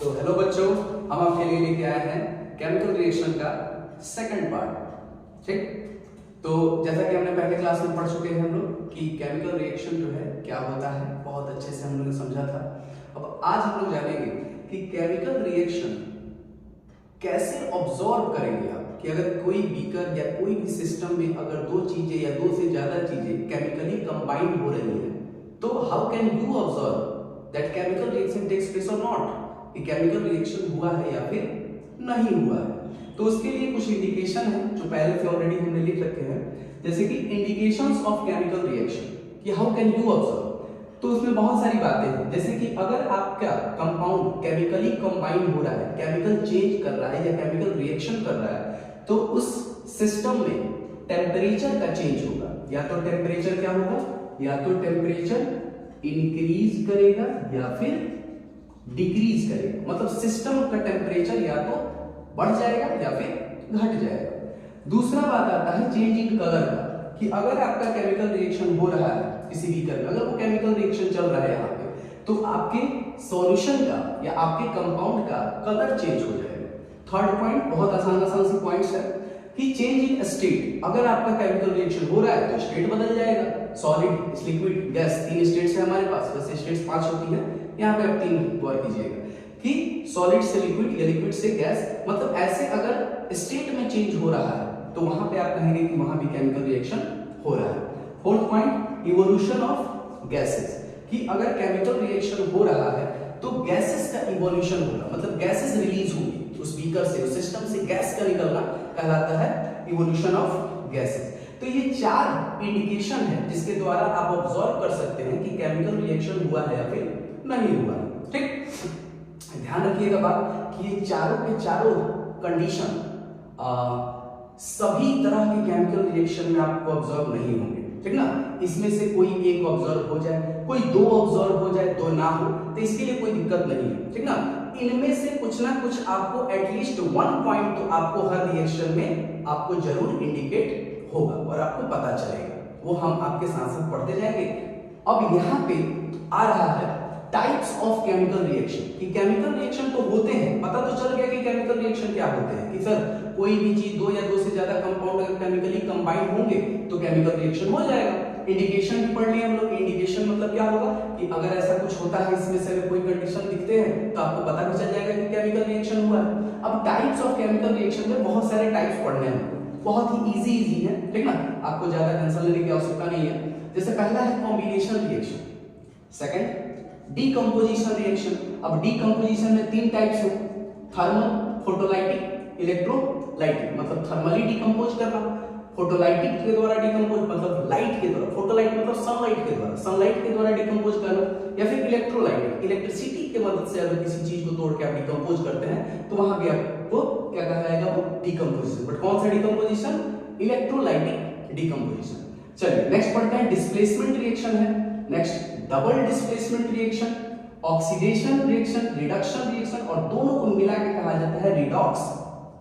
तो हेलो बच्चों, हम आपके लिए लेके आए हैं केमिकल रिएक्शन का सेकंड पार्ट। ठीक, तो जैसा कि हमने पहले क्लास में पढ़ चुके हैं हम लोग कि केमिकल रिएक्शन जो है क्या होता है, बहुत अच्छे से हम लोगों ने समझा था। अब आज हम लोग जानेंगे कि केमिकल रिएक्शन कैसे ऑब्जॉर्व करेंगे आप, कि अगर कोई बीकर या कोई भी सिस्टम में अगर दो चीजें या दो से ज्यादा चीजें केमिकली कंबाइंड हो रही हैं, तो how can you observe that chemical reaction takes place और नॉट, कि केमिकल रिएक्शन हुआ है या फिर नहीं हुआ है। तो उसके लिए कुछ इंडिकेशन है जो पहले से ऑलरेडी हमने लिख रखे हैं, जैसे कि इंडिकेशंस ऑफ केमिकल रिएक्शन, कि हाउ कैन यू ऑब्जर्व। तो उसमें बहुत सारी बातें हैं, जैसे कि अगर आपका कंपाउंड केमिकली कंबाइन हो रहा है, केमिकल चेंज कर रहा है या केमिकल रिएक्शन कर रहा है, तो उस सिस्टम में टेम्परेचर का चेंज होगा। या तो टेम्परेचर क्या होगा, या तो टेम्परेचर इंक्रीज करेगा या फिर डिक्रीज करेगा, मतलब सिस्टम का टेम्परेचर या तो बढ़ जाएगा या फिर घट जाएगा। दूसरा बात आता है चेंज इन कलर का, कि अगर आपका केमिकल रिएक्शन हो रहा है किसी बीकर में, अगर वो केमिकल रिएक्शन चल रहा है यहाँ पे, तो आपके सॉल्यूशन का या आपके कंपाउंड का कलर चेंज हो जाएगा। थर्ड पॉइंट, बहुत आसान सी पॉइंट्स है कि चेंज इन स्टेट, अगर आपका केमिकल रिएक्शन हो रहा है तो स्टेट बदल जाएगा। सॉलिड, लिक्विड, गैस, तीन स्टेट्स है हमारे पास, वैसे स्टेट्स 5 होती है, यहाँ पे आप 3 गौर कीजिएगा कि सॉलिड से लिक्विड या लिक्विड से गैस, मतलब ऐसे अगर स्टेट में चेंज हो रहा है तो वहां पे आप कहेंगे कि वहां भी केमिकल रिएक्शन हो रहा है। Fourth point, evolution of gases, कि अगर केमिकल रिएक्शन हो रहा है तो गैसेस का इवोल्यूशन होगा, मतलब गैसेस रिलीज होंगी उस बीकर से, उस सिस्टम से गैस का निकलना कहलाता है इवोल्यूशन ऑफ गैसेस। तो ये 4 इंडिकेशन है जिसके द्वारा आप ऑब्जर्व कर सकते हैं कि केमिकल रिएक्शन हुआ है या फिर नहीं हुआ है। ठीक, ध्यान रखिएगा बात कि ये चारों के चारों कंडीशन सभी तरह के केमिकल रिएक्शन में आपको ऑब्जर्व नहीं होंगे, ठीक ना। इसमें से कोई एक ऑब्जर्व हो जाए, कोई 2 ऑब्जर्व हो जाए, 2 ना हो, तो इसके लिए कोई दिक्कत नहीं है, ठीक ना। इनमें से कुछ ना कुछ आपको एटलीस्ट 1 पॉइंट तो आपको हर रिएक्शन में आपको जरूर इंडिकेट होगा और आपको पता चलेगा, वो हम आपके साथ साथ पढ़ते जाएंगे। अब यहाँ पे आ रहा है टाइप्स ऑफ केमिकल रिएक्शन, कि केमिकल रिएक्शन तो होते हैं, पता तो चल गया कि केमिकल रिएक्शन क्या होते हैं, कि सर कोई भी चीज 2 या 2 से ज्यादा कंपाउंड अगर केमिकली कंबाइंड होंगे तो केमिकल रिएक्शन हो जाएगा। इंडिकेशन भी पढ़ लिए हम लोग। इंडिकेशन मतलब क्या होगा कि अगर ऐसा कुछ होता है, इसमें से अगर कोई कंडीशन दिखते हैं तो आपको पता भी चल जाएगा कि केमिकल रिएक्शन हुआ है। अब टाइप्स ऑफ केमिकल रिएक्शन में बहुत सारे टाइप्स पढ़ने हैं, बहुत ही इजी है, ठीक ना, आपको ज्यादा टेंशन लेने की आवश्यकता नहीं है। जैसे पहला है combination reaction, second decomposition reaction. अब डीकंपोजिशन में 3 टाइप्स हैं, थर्मल, फोटोलाइटिक, इलेक्ट्रोलाइटिक, मतलब थर्मली डीकंपोज करना, फोटोलाइटिक के द्वारा डीकंपोज मतलब लाइट के द्वारा, फोटोलाइट मतलब सनलाइट के द्वारा, सनलाइट के द्वारा डीकंपोज करना, या फिर इलेक्ट्रोलाइटिक, इलेक्ट्रिसिटी की मदद से अगर किसी चीज को तोड़ के आप डीकंपोज करते हैं तो वहां भी आपको क्या कहा जाएगा, वो डीकंपोजिशन। बट कौन सा डीकंपोजिशन, इलेक्ट्रोलाइटिक डीकंपोजिशन। चलिए नेक्स्ट पढ़ते हैं, डिस्प्लेसमेंट रिएक्शन है। Next double displacement reaction, oxidation reaction, reduction reaction, और दोनों को मिला के कहा जाता है रिडॉक्स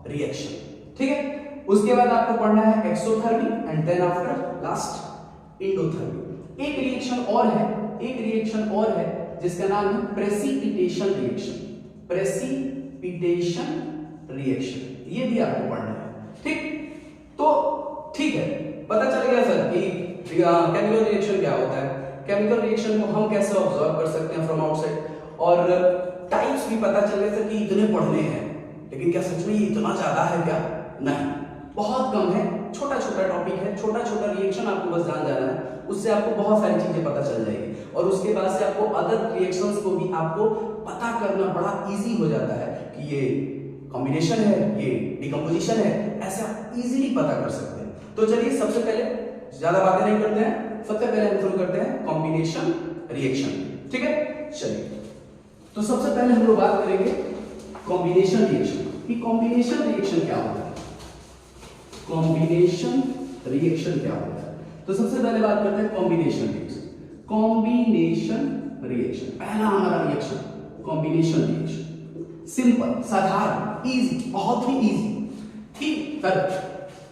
रिएक्शन, ठीक है। उसके बाद आपको पढ़ना है एक्सोथर्मी एंड देन आफ्टर लास्ट इंडोथर्मी। एक रिएक्शन और है जिसका नाम है प्रेसिपिटेशन रिएक्शन, प्रेसिपिटेशन रिएक्शन, ये भी आपको पढ़ना है, ठीक। तो ठीक है, पता चल गया सर कि केमिकल रिएक्शन क्या होता है, केमिकल रिएक्शन को हम कैसे ऑब्जर्व कर सकते हैं फ्रॉम आउटसाइड, और टाइप्स भी पता चल गया सर कि इतने पढ़ने हैं। लेकिन क्या सच में ये इतना ज्यादा है क्या? नहीं, बहुत कम है, छोटा छोटा टॉपिक है, छोटा छोटा रिएक्शन आपको बस जान जाना है, उससे आपको बहुत सारी चीजें पता चल जाएगी, और उसके बाद से आपको अदर रिएक्शंस को भी आपको पता करना बड़ा इजी हो जाता है कि ये कॉम्बिनेशन है, ये डिकम्पोजिशन है, ऐसा इजीली पता कर सकते हैं। तो चलिए सबसे पहले ज्यादा बातें नहीं करते हैं, सबसे पहले हम शुरू करते हैं कॉम्बिनेशन रिएक्शन, ठीक है। चलिए, तो सबसे पहले हम लोग बात करेंगे कॉम्बिनेशन रिएक्शन की। कॉम्बिनेशन रिएक्शन क्या होता है, कॉम्बिनेशन रिएक्शन क्या होता है। तो सबसे पहले बात करते हैं कॉम्बिनेशन रिएक्शन। कॉम्बिनेशन रिएक्शन, पहला हमारा रिएक्शन कॉम्बिनेशन रिएक्शन, सिंपल, साधारण, इजी, बहुत ही इजी, ठीक। सर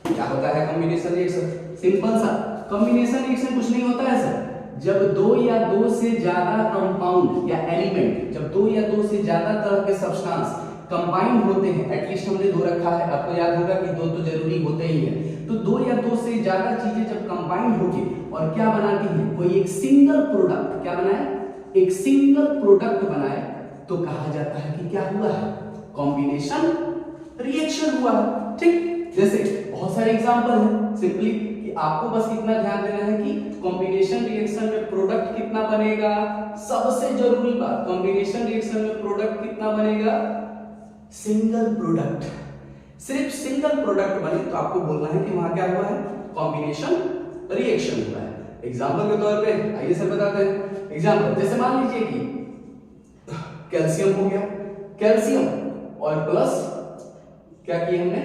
क्या होता है कॉम्बिनेशन रिएक्शन? सिंपल सा, कॉम्बिनेशन रिएक्शन कुछ नहीं होता है सर, जब दो या दो से ज्यादा कंपाउंड या एलिमेंट, जब दो या दो से ज्यादा तरह के सब्सटेंस कंबाइन होते हैं, एटलीस्ट हमने दो रखा है, आपको याद होगा कि दो तो जरूरी होते ही है, तो दो या दो से ज्यादा चीजें जब कंबाइन होगी और क्या बनाती हैं, कोई एक सिंगल प्रोडक्ट, क्या बनाए, एक सिंगल प्रोडक्ट बनाए, तो कहा जाता है कि क्या हुआ है, कॉम्बिनेशन रिएक्शन हुआ है। ठीक, जैसे बहुत सारे एग्जांपल हैं, सिंपली कि आपको बस इतना ध्यान देना है कि कॉम्बिनेशन रिएक्शन में प्रोडक्ट कितना बनेगा, सबसे जरूरी बात, कॉम्बिनेशन रिएक्शन में प्रोडक्ट कितना बनेगा, सिंगल प्रोडक्ट। सिर्फ सिंगल प्रोडक्ट बने तो आपको बोलना है कि वहां क्या हुआ है, कॉम्बिनेशन रिएक्शन हुआ है। एग्जांपल के तौर पे आइए सर बताते हैं एग्जांपल, जैसे मान लीजिए कि कैल्शियम हो गया, कैल्शियम और प्लस क्या किया हमने,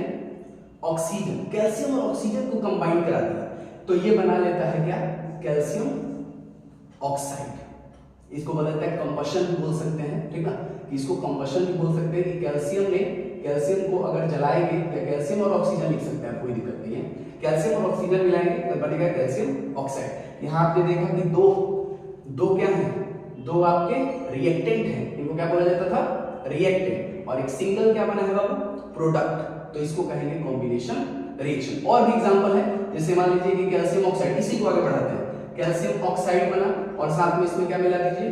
ऑक्सीजन, कैल्शियम और ऑक्सीजन को कंबाइन करा दिया, तो ये बना लेता है क्या, कैल्शियम ऑक्साइड। इसको बोला जाता है कंबशन भी बोल सकते हैं, ठीक है, इसको कंबशन भी बोल सकते हैं कि कैल्शियम को अगर जलाएंगे, या कैल्शियम और ऑक्सीजन लिख सकते हैं, कोई दिक्कत नहीं है, कैल्शियम और ऑक्सीजन मिलाएंगे तो बनेगा कैल्शियम ऑक्साइड। यहाँ आपने देखा कि दो क्या है, दो आपके रिएक्टेंट हैं, इनको क्या बोला जाता था, रिएक्टेंट, और एक सिंगल क्या बना है बाबू, प्रोडक्ट, तो इसको कहेंगे कॉम्बिनेशन रिएक्शन। और भी एग्जांपल है, जैसे मान लीजिए कि कैल्शियम ऑक्साइड, इसी को आगे बढ़ाते हैं, कैल्शियम ऑक्साइड बना और साथ में इसमें क्या मिला दीजिए,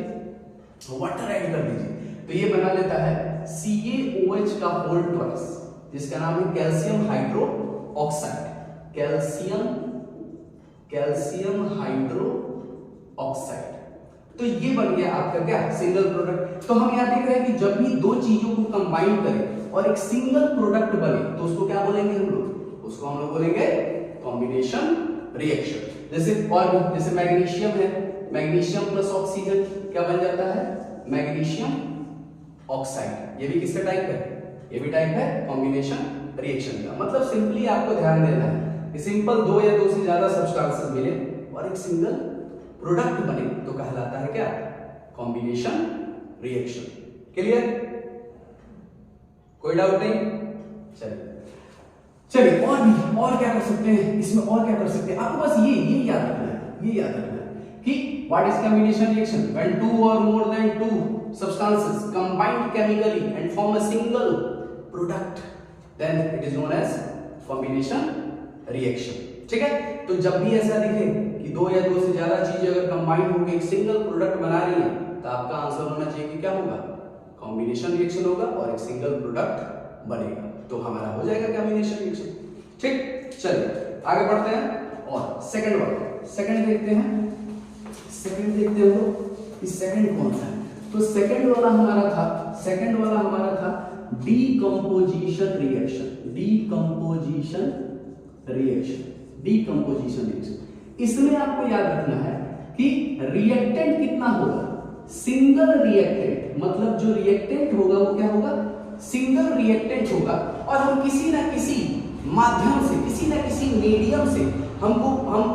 वाटर ऐड कर दीजिए, तो ये बना लेता है CaOH का होल ट्वाइस, जिसका नाम है calcium hydro oxide, calcium hydro oxide. तो ये बन गया आपका क्या, सिंगल प्रोडक्ट। तो हम यहाँ देख रहे हैं कि जब भी दो चीजों को कंबाइन करें और एक सिंगल प्रोडक्ट बने तो उसको क्या बोलेंगे हम लोग, उसको हम लोग बोलेंगे कॉम्बिनेशन रिएक्शन। जैसे और जैसे मैग्नीशियम है, मैग्नीशियम प्लस ऑक्सीजन क्या बन जाता है, मैग्नीशियम ऑक्साइड। ये भी किसका टाइप है, ये भी टाइप है कॉम्बिनेशन रिएक्शन का। मतलब सिंपली आपको ध्यान देना है कि सिंपल दो या दो से ज्यादा सब्सटेंसेस मिले और एक सिंगल प्रोडक्ट बने तो कहलाता है क्या, कॉम्बिनेशन रिएक्शन। क्लियर, कोई डाउट नहीं? चलिए और क्या कर सकते हैं इसमें, और क्या कर सकते हैं, आपको बस ये याद रखना है, ये याद रखना है कि what is combination reaction, when two और more than two substances combined chemically and form a single product, then it is known as combination reaction। ठीक है, तो जब भी ऐसा दिखे कि दो या दो से ज्यादा चीजें अगर कंबाइन होकर एक सिंगल प्रोडक्ट बना रही हैं, तो आपका आंसर होना चाहिए कि क्या होगा, कॉम्बिनेशन रिएक्शन होगा और एक सिंगल प्रोडक्ट बनेगा, तो हमारा हो जाएगा कॉम्बिनेशन रिएक्शन। ठीक, चलिए आगे बढ़ते हैं और सेकंड वाला, सेकंड देखते हैं हम लोग, इस सेकंड कौन सा है, तो सेकंड वाला हमारा था डीकंपोजिशन रिएक्शन। इसमें आपको याद रखना है कि रिएक्टेंट कितना होगा, सिंगल रिएक्टेंट, मतलब जो रिएक्टेंट होगा वो क्या होगा, सिंगल रिएक्टेंट होगा, और हम किसी ना किसी माध्यम से, किसी ना किसी मीडियम से हम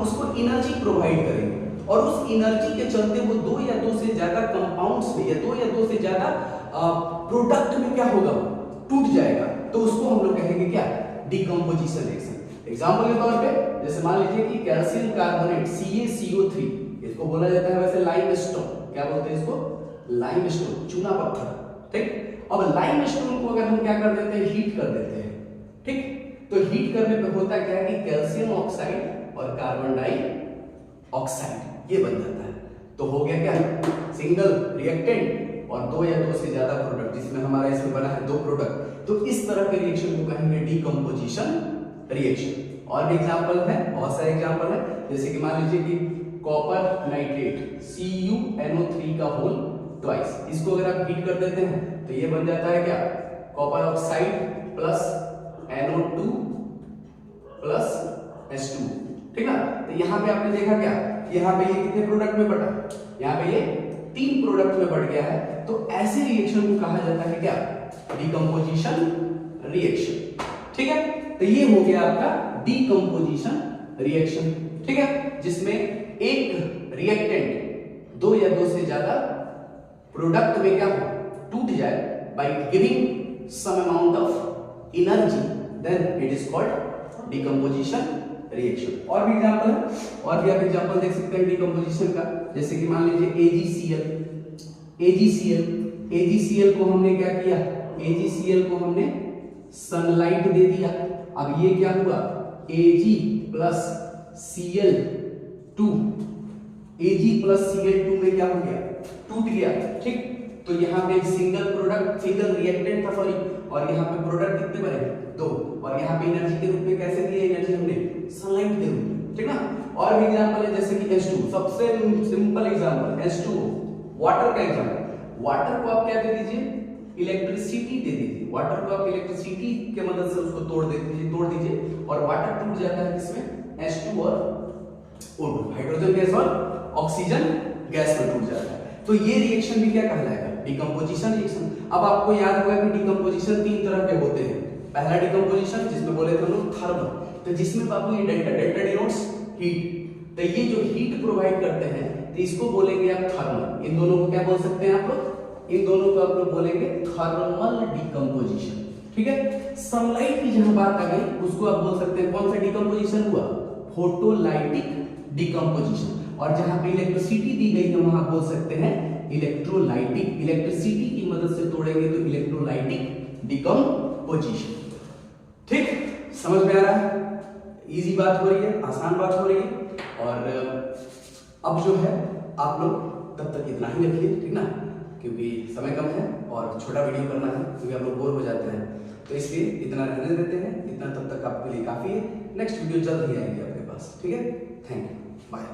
उसको एनर्जी प्रोवाइड करेंगे, और उस एनर्जी के चलते वो दो या दो से ज्यादा कंपाउंड्स में या दो या दो से ज्यादा प्रोडक्ट में क्या होगा, टूट जाएगा, तो उसको हम लोग कहेंगे क्या, डीकंपोजिशन रिएक्शन। एग्जांपल के तौर पे जैसे मान लीजिए कि कैल्शियम कार्बोनेट CaCO3, इसको बोला जाता है वैसे लाइमस्टोन, क्या बोलते हैं इसको, लाइमस्टोन, चूना पत्थर। ठीक, अब लाइमस्टोन को अगर हम क्या कर देते हैं, हीट कर देते हैं, ठीक, तो हीट करने पे होता क्या है कि कैल्शियम ऑक्साइड और कार्बन डाइऑक्साइड ये बन जाता है, तो हो गया क्या, सिंगल रिएक्टेंट और दो या दो से ज्यादा प्रोडक्ट, जिसमें हमारा इसमें बना है दो प्रोडक्ट, तो इस तरह के रिएक्शन को कहेंगे डीकंपोजिशन रिएक्शन। और भी एग्जांपल है, बहुत सारे एग्जांपल है, जैसे कि मान लीजिए कि कॉपर नाइट्रेट CuNO3 का होल ट्वाइस, इसको अगर आप हीट कर देते हैं तो ये बन जाता है क्या, copper oxide plus NO2 plus H2। ठीक है, तो यहाँ पे आपने देखा क्या, यहाँ पे ये कितने प्रोडक्ट में बटा, यहाँ पे ये 3 प्रोडक्ट में बढ़ गया है, तो ऐसे रिएक्शन को कहा जाता है क्या, डीकंपोजिशन रिएक्शन। ठीक है, तो ये हो गया आपका डीकंपोजिशन रिएक्शन। ठीक है, जिसमें एक रिएक्टेंट दो या दो से ज्यादा प्रोडक्ट में क्या हो, टूट जाए by giving some amount of energy, then it is called decomposition reaction. और भी एग्जांपल है, और भी आप एग्जांपल देख सकते हैं डिकम्पोजिशन का, जैसे कि मान लीजिए AgCl को हमने क्या किया, AgCl को हमने सनलाइट दे दिया। अब ये क्या हुआ, Ag plus Cl2, Ag plus Cl2 में क्या हो गया, टूट गया। ठीक, तो यहाँ पे सिंगल प्रोडक्ट, सिंगल रिएक्टेंट था सॉरी, और यहाँ पे प्रोडक्ट कितने बने, 2, और यहाँ पे एनर्जी के रूप में कैसे दिए, एनर्जी हमने सनलाइट के रूप में। ठीक ना। और भी एग्जांपल है जैसे कि H2, सबसे सिंपल एग्जांपल H2O, वाटर का एग्जांपल। वाटर को आप क्या दे दीजिए, इलेक्ट्रिसिटी दे दीजिए। वाटर को आप इलेक्ट्रिसिटी के मदद से उसको तोड़ दीजिए और वाटर टूट जाता है किसमें, H2 और O2, हाइड्रोजन गैस और ऑक्सीजन गैस में टूट जाता है। तो ये रिएक्शन भी क्या कहलाएगा, डिकम्पोजिशन रिएक्शन। अब आपको याद होगा कि डिकम्पोजिशन 3 तरह के होते हैं। पहला डिकम्पोजिशन जिसमें बोले थे हम लोग थर्मल, तो जिसमें बाबू ये डेल्टा डिनोट्स हीट, तो ये जो हीट प्रोवाइड करते हैं तो इसको बोलेंगे आप थर्मल। इन दोनों को क्या बोल सकते हैं आप लोग, इन दोनों को आप लोग बोलेंगे थर्मल डिकम्पोजिशन। ठीक है। सनलाइट की जहां बात आ गई उसको आप बोल सकते हैं कौन सा डिकम्पोजिशन हुआ, फोटोलाइटिक डिकम्पोजिशन। और जहां पे इलेक्ट्रिसिटी दी गई है वहां बोल सकते हैं इलेक्ट्रोलाइटिक। इलेक्ट्रिसिटी की मदद से तोड़ेंगे तो इलेक्ट्रोलाइटिक डिकम्पोजिशन। ठीक, समझ में आ रहा है, इजी बात हो रही है, आसान बात हो रही है। और अब जो है आप लोग तब तक इतना ही रखिए, ठीक ना, क्योंकि समय कम है और छोटा वीडियो करना है, क्योंकि आप लोग बोर हो जाते हैं, तो इसलिए इतना रहने देते हैं। इतना तब तक आपके लिए काफी है। नेक्स्ट वीडियो जल्द ही आएगी आपके पास। ठीक है, थैंक यू, बाय।